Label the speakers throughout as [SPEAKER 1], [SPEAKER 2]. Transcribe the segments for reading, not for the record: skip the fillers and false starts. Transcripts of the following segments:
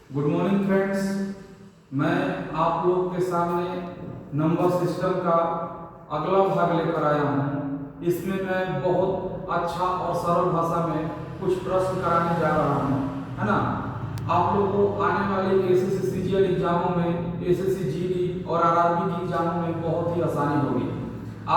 [SPEAKER 1] Good morning friends, मैं आप लोग के सामने नंबर सिस्टम का अगला भाग लेकर आया हूँ। इसमें मैं बहुत अच्छा और सरल भाषा में कुछ प्रश्न कराने जा रहा हूँ, है ना। आप लोग को आने वाले एसएससी सीजीएल एग्जामों में, एसएससी जीडी और आरआरबी की एग्जामों में बहुत ही आसानी होगी।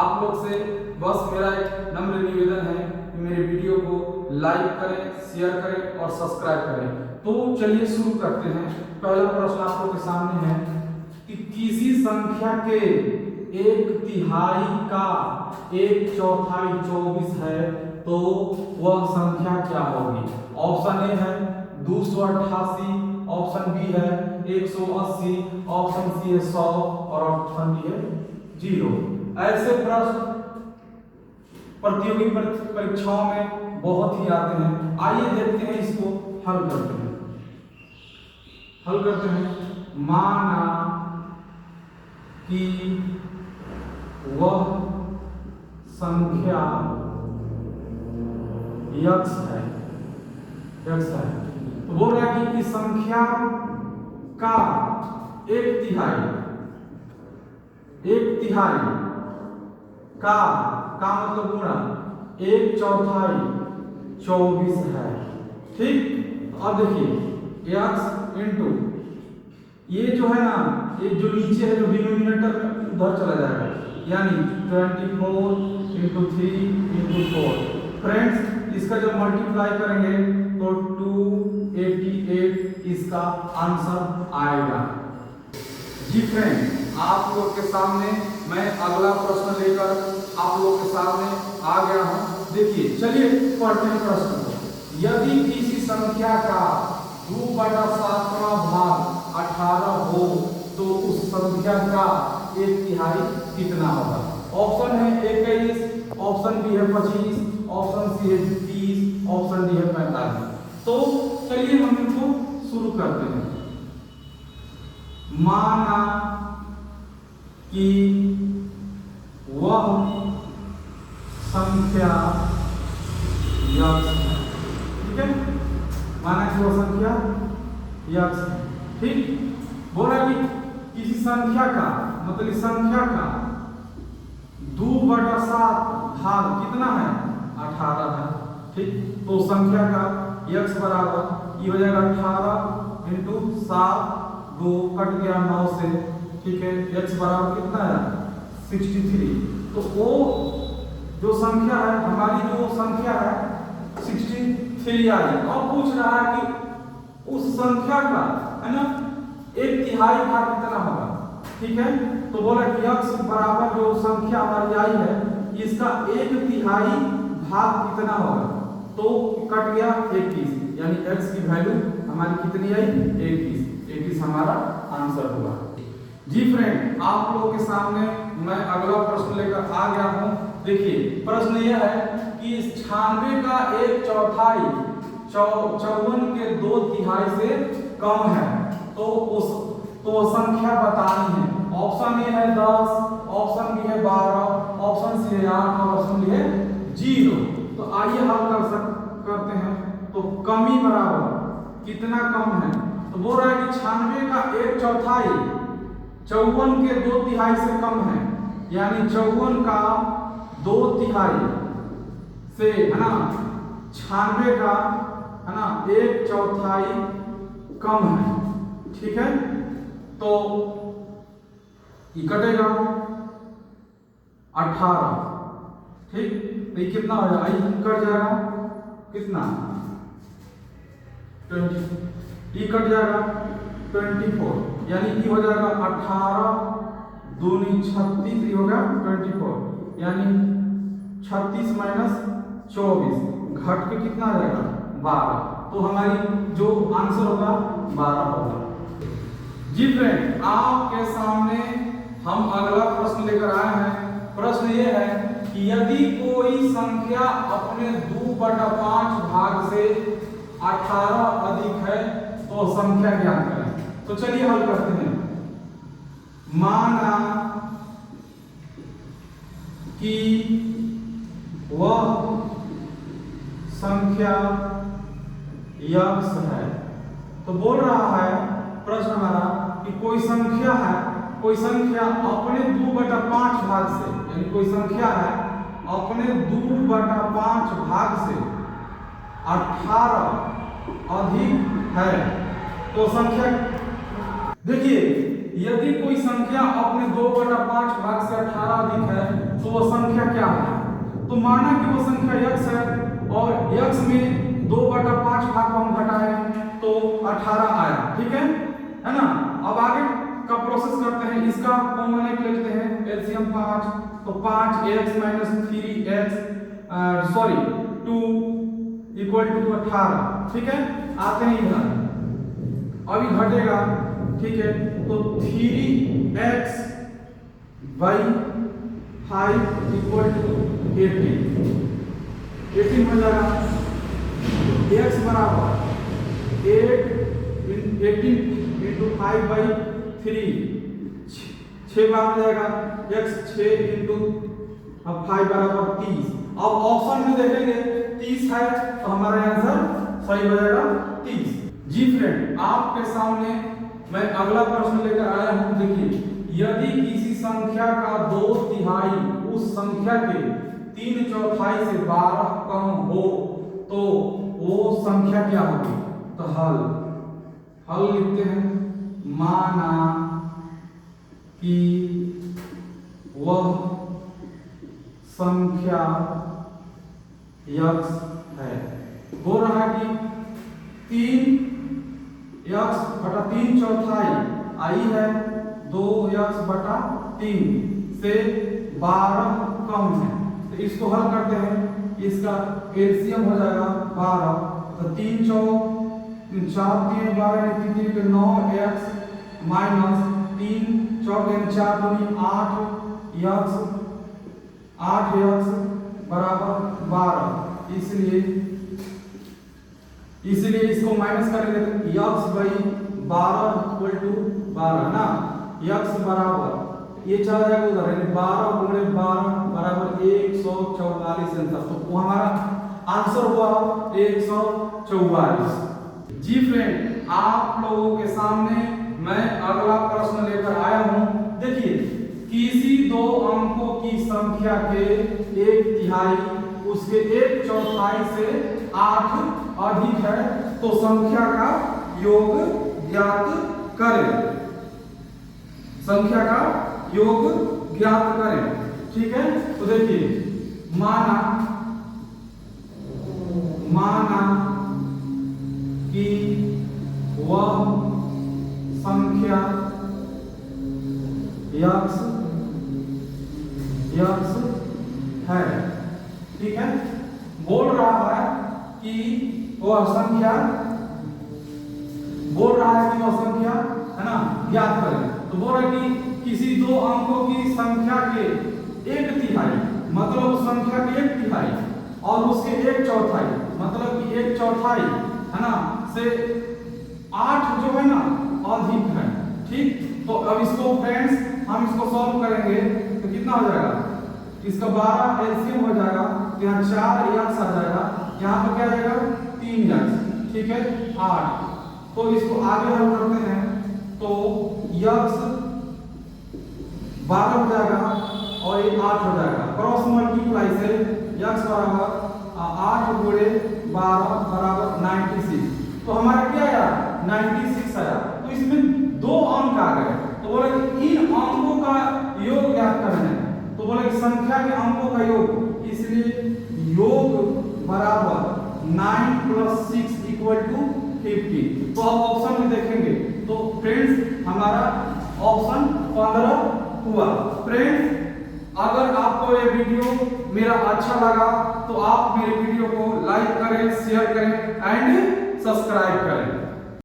[SPEAKER 1] आप लोग से बस मेरा एक नम्र निवेदन है कि मेरे वीडियो को लाइक करें, शेयर करें और सब्सक्राइब करें। तो चलिए शुरू करते हैं। पहला प्रश्न आप लोग के सामने है कि किसी संख्या के एक तिहाई का एक चौथाई 24 है तो वह संख्या क्या होगी। ऑप्शन ए है 288, ऑप्शन बी है 180, ऑप्शन सी है 100 और ऑप्शन डी है 0। ऐसे प्रश्न प्रतियोगी परीक्षाओं में बहुत ही आते हैं। आइए देखते हैं, इसको हल करते हैं। माना कि वह संख्या x है, तो बोल रहा है कि इस संख्या का एक तिहाई का मतलब गुणा एक चौथाई 24 है। ठीक, अब देखिए x इंटू ये जो है ना, ये जो नीचे है, जो डिनोमिनेटर में उधर चला जाएगा, यानी 24 इंटू 3 इंटू 4। फ्रेंड्स, इसका जब मल्टीप्लाई करेंगे तो 288 इसका आंसर आएगा। जी फ्रेंड, आप लोग के सामने मैं अगला प्रश्न लेकर आप लोग के सामने आ गया हूं। देखिए, चलिए पढ़ते हैं प्रश्न को। यदि किसी संख्या का 2/7वां भाग 18 हो तो उस संख्या का एक तिहाई कितना होगा। ऑप्शन है 21, ऑप्शन बी है 25, ऑप्शन सी है 30, ऑप्शन डी है 45। तो चलिए हम इनको शुरू करते हैं। माना कि वह संख्या x है, ठीक है। माना कि वह संख्या x है, ठीक। बोला कि किसी संख्या का मतलब संख्या का 2/7 भाग कितना है 18 है, ठीक। तो संख्या का x बराबर ये हो जाएगा 18 इंटू 7, 2 कट गया 9 से, ठीक है। x बराबर कितना है 63। तो वो जो संख्या है, हमारी जो संख्या है 63 आई। अब पूछ रहा है कि उस संख्या का, है ना, एक तिहाई भाग कितना होगा, ठीक है। तो बोला कि x बराबर जो संख्या हमारी आई है, इसका एक तिहाई भाग कितना होगा। तो कट गया 21, यानी x की वैल्यू हमारी कितनी आई 21 हमारा आंसर हुआ। जी फ्रेंड, आप लोगों के सामने मैं अगला प्रश्न लेकर आ गया हूं। देखिए, प्रश्न यह है कि 96 का एक चौथाई 54 के 2 तिहाई से कम है तो संख्या बतानी है। ऑप्शन ए है 10, ऑप्शन बी है 12, ऑप्शन सी है 8 और ऑप्शन डी है 0। तो आइए हल करते हैं। तो कमी बराबर कितना कम है, तो बोल रहा है कि 96 का एक चौथाई 54 के 2 तिहाई से कम है, यानी 54 का 2 तिहाई से, है ना, 96 का, है ना, एक चौथाई कम है, ठीक है। तो ये कटेगा 18, ठीक। तो ये कितना हो जाएगा, ये कट जाएगा कितना 20, ये कट जाएगा 24, यानी ये हो जाएगा 18 दूनी 36, ये होगा 24, यानी 36 माइनस 24 घट के कितना आ जाएगा 12। तो हमारी जो आंसर होगा 12 होगा। जी फ्रेंड, आपके सामने हम अगला प्रश्न लेकर आए हैं। प्रश्न ये है कि यदि कोई संख्या अपने 2/5 भाग से 18 अधिक है तो संख्या ज्ञात करें। तो चलिए हल करते हैं। माना कि वह संख्या x है तो बोल रहा है प्रश्न हमारा कि कोई संख्या अपने 2/5 भाग से, यानी कोई संख्या है अपने 2/5 भाग से 18 अधिक है तो संख्या, देखिए यदि कोई संख्या अपने 2/5 भाग से 18 अधिक है तो वह संख्या क्या है। तो माना कि वो संख्या x है और x में 2/5 भाग को हम घटाए तो 18 आया, ठीक है ना। अब आगे का प्रोसेस करते हैं, इसका कॉमन एक लेते हैं, एलसीएम 5, तो 5x - 3x 2 = 18, ठीक है। आते हैं इधर, अभी घटेगा, ठीक है, तो 3x/5 = 18 हो जाएगा। x बराबर 18 × 5/3 6 बार हो जाएगा, x 6 × 5 बराबर 30। अब ऑप्शन में देखेंगे 30 है तो हमारा आंसर सही हो जाएगा 30। जी फ्रेंड, आपके सामने मैं अगला प्रश्न लेकर आया हूं। देखिए, यदि किसी संख्या का 2/3 उस संख्या के 3/4 से 12 कम हो तो वो संख्या क्या होगी। तो हल लिखते हैं, माना कि वह संख्या x है। बोल रहा है कि 3x/3 आई है 2x/3 से 12 कम है, तो इसको हल करते हैं। इसका एलसीएम हो जाएगा 12, तो 3 × 4 = 12, 3 × 9x - 3 × 4 = 8x बराबर 12। इसलिए इसको माइनस करेंगे तो x/12 = 12 ना। x बराबर ये चला जाएगा उधर, यानी 12 × 12 बराबर 144 आंसर। तो हमारा आंसर हुआ 144। जी फ्रेंड, आप लोगों के सामने मैं अगला प्रश्न लेकर आया हूं। देखिए, किसी 2 अंकों की संख्या के 1/3 उसके 1/4 से 8 अधिक है तो संख्या का योग ज्ञात करें। संख्या का योग ज्ञात करें, ठीक है। तो देखिए, माना कि वह संख्या x है, ठीक है। बोल रहा है कि वह संख्या है ना, ज्ञात करें। तो बोल रहा है कि किसी 2 अंकों की संख्या के 1/3 मतलब उस संख्या के 1/3 और उसके 1/4 मतलब कि 1/4 है ना से 8 जो है ना अधिक है, ठीक। तो अब इसको फ्रेंड्स हम इसको सॉल्व करेंगे तो कितना हो जाएगा, इसका 12 एलसीएम हो जाएगा, तो यहाँ 4x आ जाएगा, यहाँ पर क्या आ जाएगा 3x, ठीक है 8। तो इसको आगे हल करते हैं तो x 12 हो जाएगा और ये 8 हो जाएगा, क्रॉस मल्टीप्लाई से x बराबर 8 × 12 बराबर 96। तो हमारा क्या आया 96 आया। तो इसमें 2 अंक आ गए, तो बोले इन अंकों का योग ज्ञात करना है। तो बोले संख्या के अंकों का योग, इसलिए योग बराबर 9 + 6 = 50। तो अब ऑप्शन में देखेंगे तो फ्रेंड्स हमारा ऑप्शन 15 हुआ। फ्रेंड्स, अगर आपको ये वीडियो मेरा अच्छा लगा तो आप मेरे वीडियो को लाइक करें, शेयर करें एंड सब्सक्राइब करें।